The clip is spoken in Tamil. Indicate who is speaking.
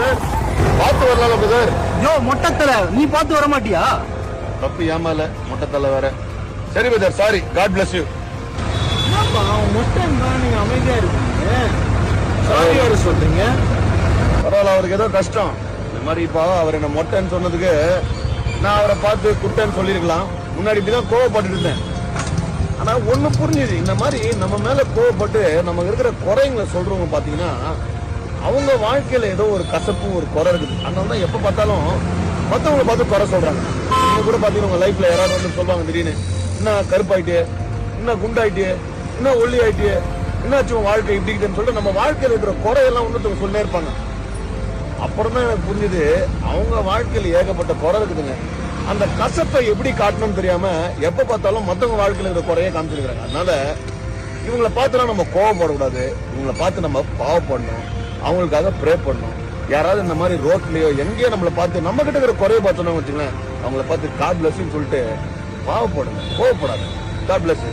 Speaker 1: பிரதர் பார்த்து வரலாம் பிரதர்.
Speaker 2: யோ மொட்டத்தல நீ பார்த்து வர மாட்டியா?
Speaker 1: தப்பு ஏமால மொட்டத்தலை வேற. சரி brother, sorry, God bless you.
Speaker 2: மொட்டன் நீங்க அமைதியா இருக்கீங்க, சாரி வர சொல்றீங்க.
Speaker 1: பரவாயில்ல, அவருக்கு ஏதோ கஷ்டம். இந்த மாதிரி இப்போ அவர் என்ன மொட்டைன்னு சொன்னதுக்கு நான் அவரை பார்த்து குட்டைன்னு சொல்லியிருக்கலாம். முன்னாடி இப்படிதான் கோவப்பட்டு இருந்தேன். ஆனா ஒண்ணு புரிஞ்சுது, இந்த மாதிரி நம்ம மேல கோவப்பட்டு நமக்கு இருக்கிற குறைங்களை சொல்றவங்க பாத்தீங்கன்னா அவங்க வாழ்க்கையில ஏதோ ஒரு கசப்பு ஒரு குறை இருக்குது. அதனால தான் எப்ப பார்த்தாலும் மத்தவங்களை பார்த்து குறை சொல்றாங்க. நீங்க கூட பாத்தீங்கன்னா உங்க லைஃப்ல யாராவது வந்து சொல்லுவாங்க திடீர்னு, என்ன கருப்பாயிட்டு, என்ன குண்டாயிட்டு, என்ன ஒல்லி ஆயிட்டு, என்னாச்சும் வாழ்க்கை இப்படின்னு சொல்லிட்டு நம்ம வாழ்க்கையில இருக்கிற குறையெல்லாம் ஒண்ணு சொல்லிட்டே இருப்பாங்க. அப்புறம் தான் எனக்கு புரிஞ்சுது அவங்க வாழ்க்கையில ஏகப்பட்ட குறை இருக்குதுங்க. அந்த கசப்பை எப்படி காட்டணும்னு தெரியாம எப்ப பார்த்தாலும் மத்தவங்க வாழ்க்கையில இருக்கிற குறைய காமிச்சிருக்காங்க. அதனால இவங்களை பார்த்துலாம் நம்ம கோவப்படக்கூடாது. இவங்களை பார்த்து நம்ம பாவப்படணும், அவங்களுக்காக ப்ரே பண்ணணும். யாராவது இந்த மாதிரி ரோட்லயோ எங்கேயோ நம்மளை பார்த்து நம்ம கிட்ட இருக்கிற குறைய பார்த்தோம்னா வச்சுங்களேன், அவங்கள பார்த்து காட் பிளஸ் சொல்லிட்டு பாவப்படணும், கோவப்படாது. God plus.